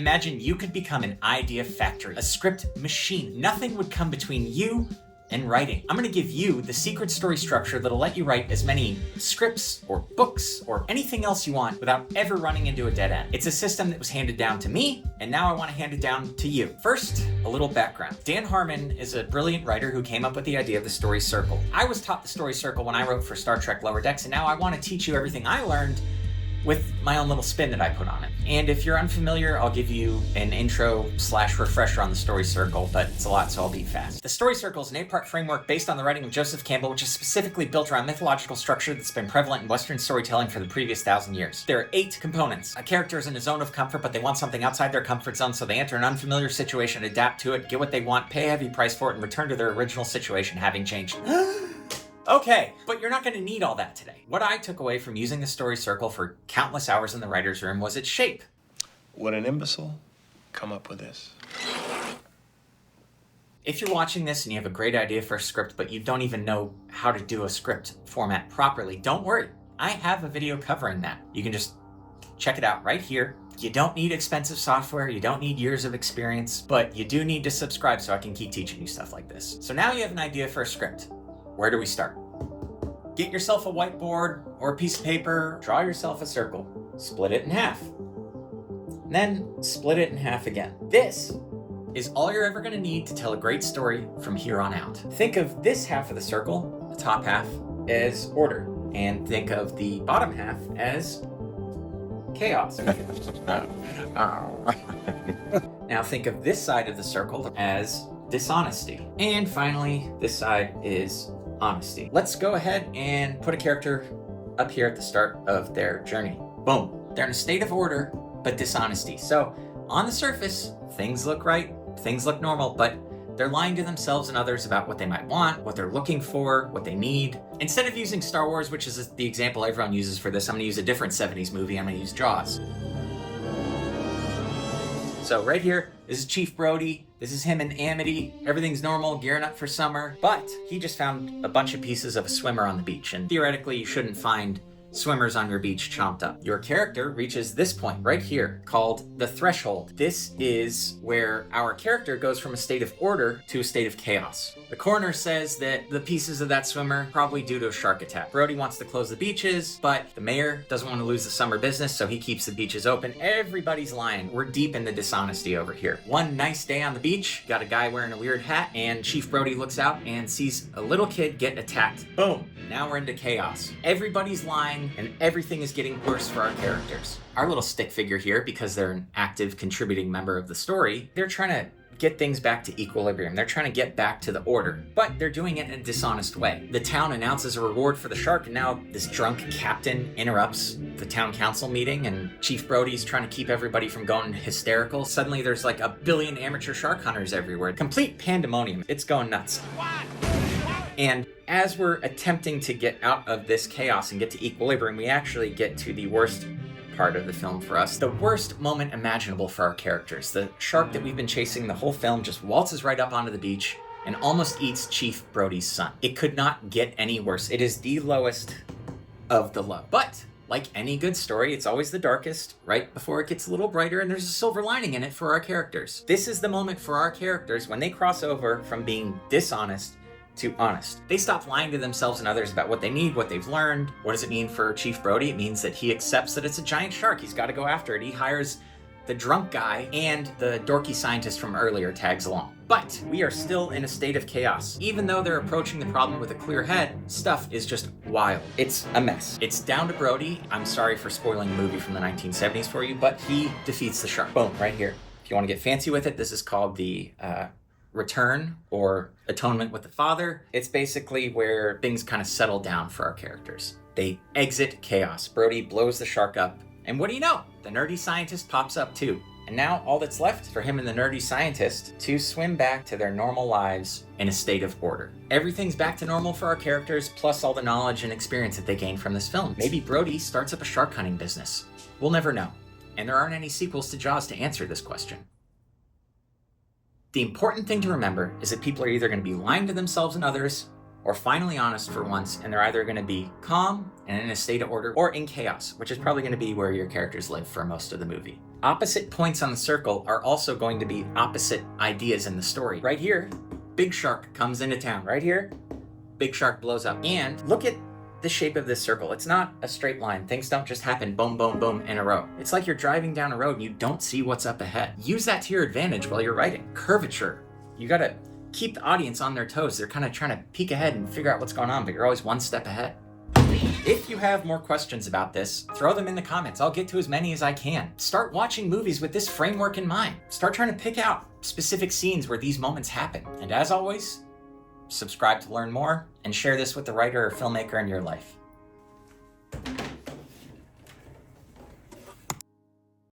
Imagine you could become an idea factory, a script machine. Nothing would come between you and writing. I'm going to give you the secret story structure that'll let you write as many scripts or books or anything else you want without ever running into a dead end. It's a system that was handed down to me, and now I want to hand it down to you. First, a little background. Dan Harmon is a brilliant writer who came up with the idea of the story circle. I was taught the story circle when I wrote for Star Trek Lower Decks, and now I want to teach you everything I learned with my own little spin that I put on it. And if you're unfamiliar, I'll give you an intro/refresher on the story circle, but it's a lot, so I'll be fast. The story circle is an 8-part framework based on the writing of Joseph Campbell, which is specifically built around mythological structure that's been prevalent in Western storytelling for the previous 1,000 years. There are 8 components. A character is in a zone of comfort, but they want something outside their comfort zone, so they enter an unfamiliar situation, adapt to it, get what they want, pay a heavy price for it, and return to their original situation having changed. Okay, but you're not going to need all that today. What I took away from using the story circle for countless hours in the writer's room was its shape. Would an imbecile come up with this? If you're watching this and you have a great idea for a script, but you don't even know how to do a script format properly, don't worry. I have a video covering that. You can just check it out right here. You don't need expensive software, you don't need years of experience, but you do need to subscribe so I can keep teaching you stuff like this. So now you have an idea for a script. Where do we start? Get yourself a whiteboard or a piece of paper, draw yourself a circle, split it in half, and then split it in half again. This is all you're ever going to need to tell a great story from here on out. Think of this half of the circle, the top half, as order, and think of the bottom half as chaos. Now think of this side of the circle as dishonesty. And finally, this side is honesty. Let's go ahead and put a character up here at the start of their journey. Boom. They're in a state of order, but dishonesty. So on the surface, things look right, things look normal, but they're lying to themselves and others about what they might want, what they're looking for, what they need. Instead of using Star Wars, which is the example everyone uses for this, I'm gonna use a different 70s movie. I'm gonna use Jaws. So right here, this is Chief Brody. This is him in Amity. Everything's normal, gearing up for summer. But he just found a bunch of pieces of a swimmer on the beach. And theoretically, you shouldn't find swimmers on your beach chomped up. Your character reaches this point right here called the threshold. This is where our character goes from a state of order to a state of chaos. The coroner says that the pieces of that swimmer probably due to a shark attack. Brody wants to close the beaches, but the mayor doesn't want to lose the summer business, so he keeps the beaches open. Everybody's lying. We're deep in the dishonesty over here. One nice day on the beach, got a guy wearing a weird hat, and Chief Brody looks out and sees a little kid get attacked. Boom. Now we're into chaos. Everybody's lying, and everything is getting worse for our characters. Our little stick figure here, because they're an active contributing member of the story, they're trying to get things back to equilibrium. They're trying to get back to the order, but they're doing it in a dishonest way. The town announces a reward for the shark, and now this drunk captain interrupts the town council meeting, and Chief Brody's trying to keep everybody from going hysterical. Suddenly there's like 1 billion amateur shark hunters everywhere. Complete pandemonium. It's going nuts. And as we're attempting to get out of this chaos and get to equilibrium, we actually get to the worst part of the film for us. The worst moment imaginable for our characters. The shark that we've been chasing the whole film just waltzes right up onto the beach and almost eats Chief Brody's son. It could not get any worse. It is the lowest of the low. But like any good story, it's always the darkest right before it gets a little brighter, and there's a silver lining in it for our characters. This is the moment for our characters when they cross over from being dishonest to honest. They stop lying to themselves and others about what they need, what they've learned. What does it mean for Chief Brody? It means that he accepts that it's a giant shark. He's got to go after it. He hires the drunk guy, and the dorky scientist from earlier tags along. But we are still in a state of chaos. Even though they're approaching the problem with a clear head, stuff is just wild. It's a mess. It's down to Brody. I'm sorry for spoiling a movie from the 1970s for you, but he defeats the shark. Boom, right here. If you want to get fancy with it, this is called the return or atonement with the father. It's basically where things kind of settle down for our characters. They exit chaos. Brody blows the shark up, and what do you know? The nerdy scientist pops up too. And now all that's left for him and the nerdy scientist to swim back to their normal lives in a state of order. Everything's back to normal for our characters, plus all the knowledge and experience that they gained from this film. Maybe Brody starts up a shark hunting business. We'll never know. And there aren't any sequels to Jaws to answer this question. The important thing to remember is that people are either going to be lying to themselves and others, or finally honest for once, and they're either going to be calm and in a state of order, or in chaos, which is probably going to be where your characters live for most of the movie. Opposite points on the circle are also going to be opposite ideas in the story. Right here, big shark comes into town. Right here, big shark blows up. And look at the shape of this circle. It's not a straight line. Things don't just happen boom, boom, boom in a row. It's like you're driving down a road and you don't see what's up ahead. Use that to your advantage while you're writing. Curvature. You gotta keep the audience on their toes. They're kind of trying to peek ahead and figure out what's going on, but you're always one step ahead. If you have more questions about this, throw them in the comments. I'll get to as many as I can. Start watching movies with this framework in mind. Start trying to pick out specific scenes where these moments happen. And as always, subscribe to learn more and share this with the writer or filmmaker in your life.